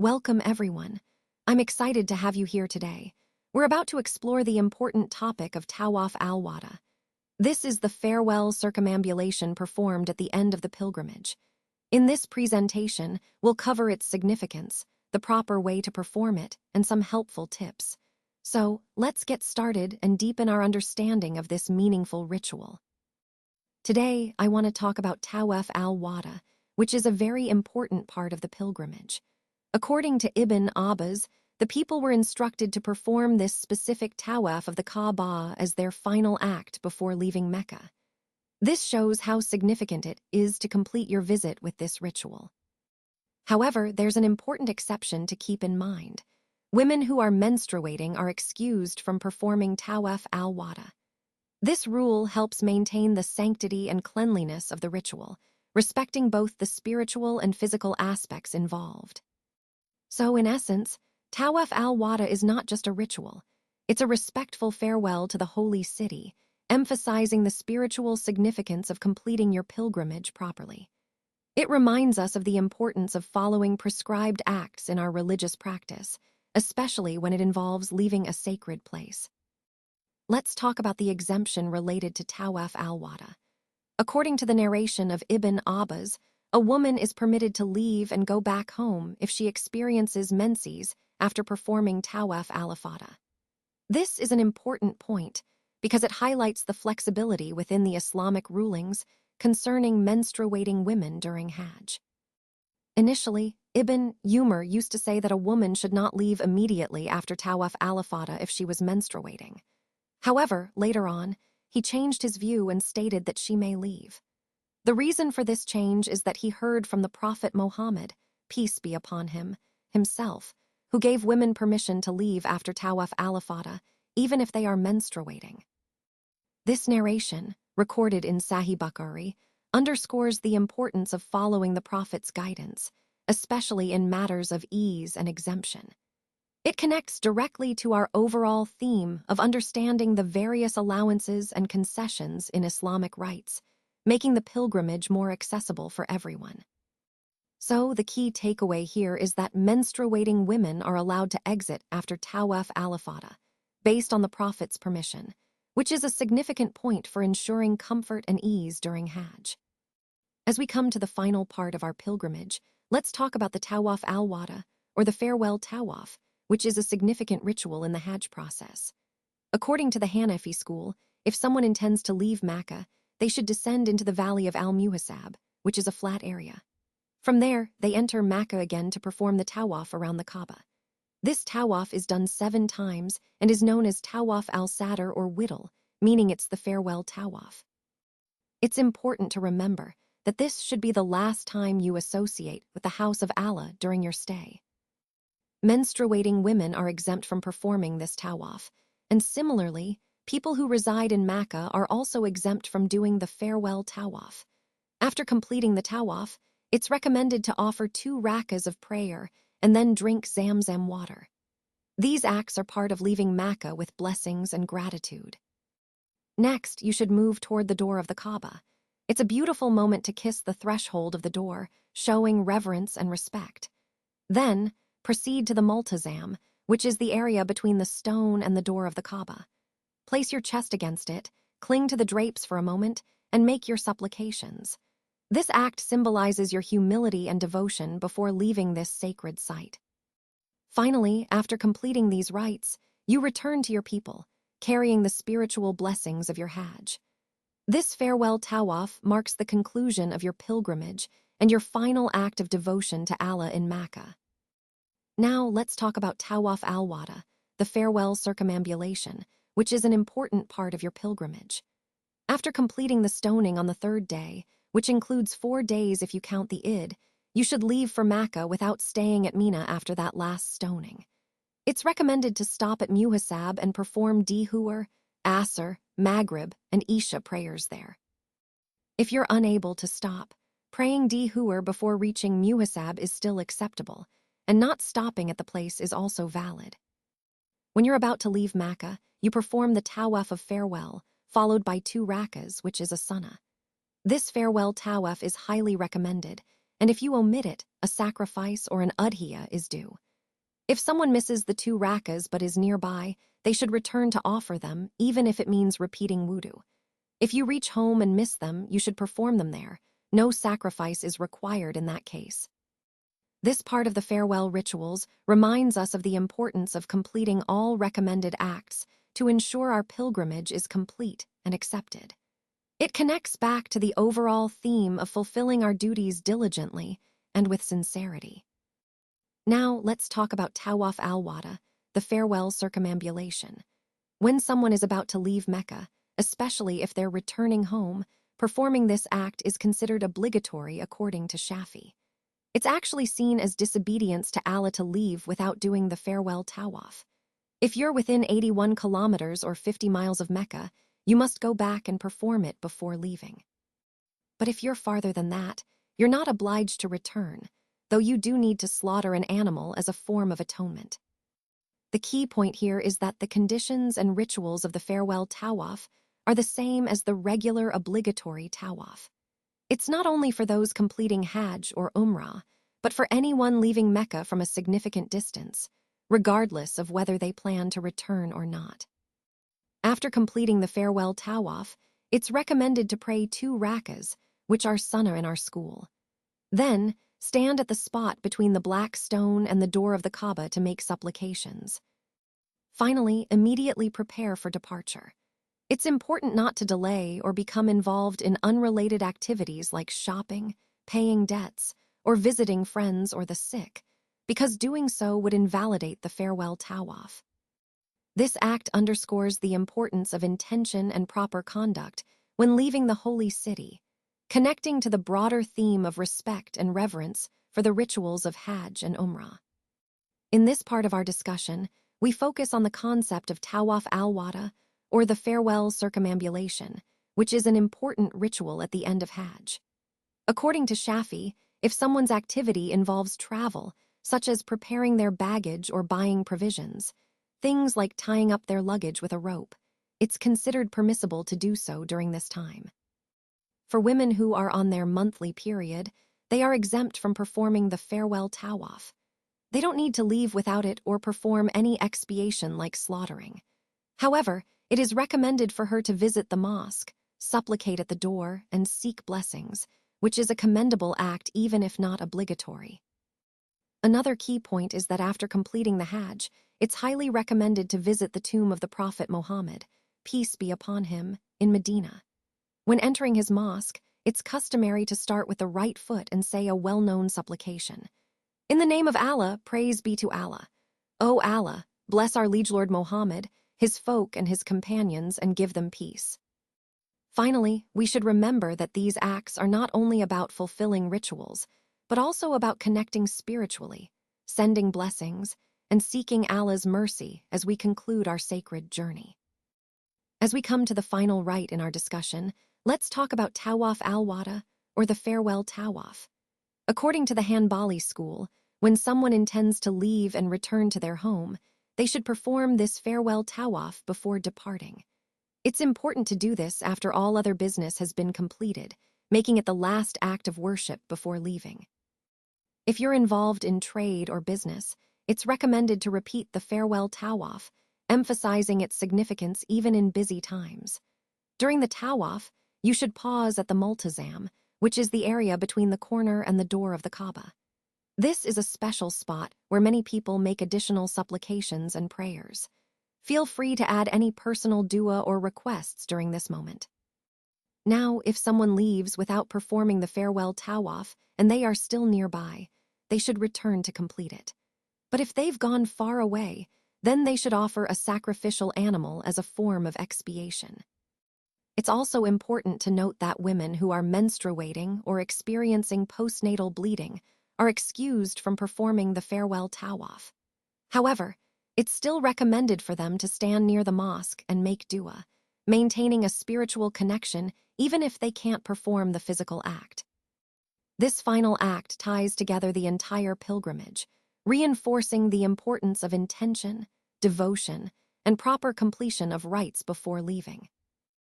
Welcome, everyone. I'm excited to have you here today. We're about to explore the important topic of Tawaaf al Wada. This is the farewell circumambulation performed at the end of the pilgrimage. In this presentation, we'll cover its significance, the proper way to perform it, and some helpful tips. So, let's get started and deepen our understanding of this meaningful ritual. Today, I want to talk about Tawaaf al Wada, which is a very important part of the pilgrimage. According to Ibn Abbas, the people were instructed to perform this specific tawaf of the Kaaba as their final act before leaving Mecca. This shows how significant it is to complete your visit with this ritual. However, there's an important exception to keep in mind. Women who are menstruating are excused from performing Tawaaf al Wada. This rule helps maintain the sanctity and cleanliness of the ritual, respecting both the spiritual and physical aspects involved. So, in essence, Tawaaf al Wada is not just a ritual. It's a respectful farewell to the holy city, emphasizing the spiritual significance of completing your pilgrimage properly. It reminds us of the importance of following prescribed acts in our religious practice, especially when it involves leaving a sacred place. Let's talk about the exemption related to Tawaaf al Wada. According to the narration of Ibn Abbas, a woman is permitted to leave and go back home if she experiences menses after performing Tawaaf al Wada. This is an important point because it highlights the flexibility within the Islamic rulings concerning menstruating women during Hajj. Initially, Ibn Umar used to say that a woman should not leave immediately after Tawaaf al Wada if she was menstruating. However, later on, he changed his view and stated that she may leave. The reason for this change is that he heard from the Prophet Muhammad, peace be upon him, himself, who gave women permission to leave after Tawaaf al Wada, even if they are menstruating. This narration, recorded in Sahih Bukhari, underscores the importance of following the Prophet's guidance, especially in matters of ease and exemption. It connects directly to our overall theme of understanding the various allowances and concessions in Islamic rites, making the pilgrimage more accessible for everyone. So, the key takeaway here is that menstruating women are allowed to exit after Tawaaf al Wada, based on the Prophet's permission, which is a significant point for ensuring comfort and ease during Hajj. As we come to the final part of our pilgrimage, let's talk about the Tawaaf al Wada, or the farewell tawaf, which is a significant ritual in the Hajj process. According to the Hanafi school, if someone intends to leave Mecca, they should descend into the valley of Al-Muhasab, which is a flat area. From there, they enter Mecca again to perform the tawaf around the Kaaba. This tawaf is done 7 times and is known as Tawaaf al-Sadr or Whittle, meaning it's the farewell tawaf. It's important to remember that this should be the last time you associate with the house of Allah during your stay. Menstruating women are exempt from performing this tawaf, and similarly, people who reside in Mecca are also exempt from doing the farewell tawaf. After completing the tawaf, it's recommended to offer 2 rakas of prayer and then drink Zamzam water. These acts are part of leaving Mecca with blessings and gratitude. Next, you should move toward the door of the Kaaba. It's a beautiful moment to kiss the threshold of the door, showing reverence and respect. Then, proceed to the Multazam, which is the area between the stone and the door of the Kaaba. Place your chest against it, cling to the drapes for a moment, and make your supplications. This act symbolizes your humility and devotion before leaving this sacred site. Finally, after completing these rites, you return to your people, carrying the spiritual blessings of your Hajj. This farewell tawaf marks the conclusion of your pilgrimage and your final act of devotion to Allah in Mecca. Now, let's talk about Tawaaf al Wada, the farewell circumambulation, which is an important part of your pilgrimage. After completing the stoning on the 3rd day, which includes 4 days if you count the Eid, you should leave for Mecca without staying at Mina after that last stoning. It's recommended to stop at Muhasab and perform Dhuhr, Asr, Maghrib, and Isha prayers there. If you're unable to stop, praying Dhuhr before reaching Muhasab is still acceptable, and not stopping at the place is also valid. When you're about to leave Mecca, you perform the tawaf of farewell, followed by 2 rakas, which is a sunnah. This farewell tawaf is highly recommended and if you omit it, a sacrifice or an udhiya is due. If someone misses the 2 rakas but is nearby, they should return to offer them, even if it means repeating wudu. If you reach home and miss them, you should perform them there. No sacrifice is required in that case. This part of the farewell rituals reminds us of the importance of completing all recommended acts to ensure our pilgrimage is complete and accepted. It connects back to the overall theme of fulfilling our duties diligently and with sincerity. Now, let's talk about Tawaaf al Wada, the farewell circumambulation. When someone is about to leave Mecca, especially if they're returning home, performing this act is considered obligatory according to Shafi. It's actually seen as disobedience to Allah to leave without doing the farewell tawaf. If you're within 81 kilometers or 50 miles of Mecca, you must go back and perform it before leaving. But if you're farther than that, you're not obliged to return, though you do need to slaughter an animal as a form of atonement. The key point here is that the conditions and rituals of the farewell tawaf are the same as the regular obligatory tawaf. It's not only for those completing Hajj or Umrah, but for anyone leaving Mecca from a significant distance, regardless of whether they plan to return or not. After completing the farewell tawaf, it's recommended to pray 2 rakas, which are sunnah in our school. Then, stand at the spot between the black stone and the door of the Kaaba to make supplications. Finally, immediately prepare for departure. It's important not to delay or become involved in unrelated activities like shopping, paying debts, or visiting friends or the sick, because doing so would invalidate the farewell tawaf. This act underscores the importance of intention and proper conduct when leaving the holy city, connecting to the broader theme of respect and reverence for the rituals of Hajj and Umrah. In this part of our discussion, we focus on the concept of Tawaaf al Wada, or the farewell circumambulation, which is an important ritual at the end of Hajj. According to Shafi, if someone's activity involves travel, such as preparing their baggage or buying provisions, things like tying up their luggage with a rope, it's considered permissible to do so during this time. For women who are on their monthly period, they are exempt from performing the farewell tawaf. They don't need to leave without it or perform any expiation like slaughtering. However, it is recommended for her to visit the mosque, supplicate at the door, and seek blessings, which is a commendable act even if not obligatory. Another key point is that after completing the Hajj, it's highly recommended to visit the tomb of the Prophet Muhammad, peace be upon him, in Medina. When entering his mosque, it's customary to start with the right foot and say a well-known supplication. In the name of Allah, praise be to Allah. O Allah, bless our liege Lord Muhammad, his folk and his companions, and give them peace. Finally, we should remember that these acts are not only about fulfilling rituals, but also about connecting spiritually, sending blessings, and seeking Allah's mercy as we conclude our sacred journey. As we come to the final rite in our discussion, let's talk about Tawaaf al Wada, or the farewell tawaf. According to the Hanbali school, when someone intends to leave and return to their home, they should perform this farewell tawaf before departing. It's important to do this after all other business has been completed, making it the last act of worship before leaving. If you're involved in trade or business, it's recommended to repeat the farewell tawaf, emphasizing its significance even in busy times. During the tawaf, you should pause at the multazam, which is the area between the corner and the door of the Kaaba. This is a special spot where many people make additional supplications and prayers. Feel free to add any personal dua or requests during this moment. Now, if someone leaves without performing the farewell tawaf and they are still nearby, they should return to complete it. But if they've gone far away, then they should offer a sacrificial animal as a form of expiation. It's also important to note that women who are menstruating or experiencing postnatal bleeding are excused from performing the farewell tawaf. However, it's still recommended for them to stand near the mosque and make dua, maintaining a spiritual connection even if they can't perform the physical act. This final act ties together the entire pilgrimage, reinforcing the importance of intention, devotion, and proper completion of rites before leaving.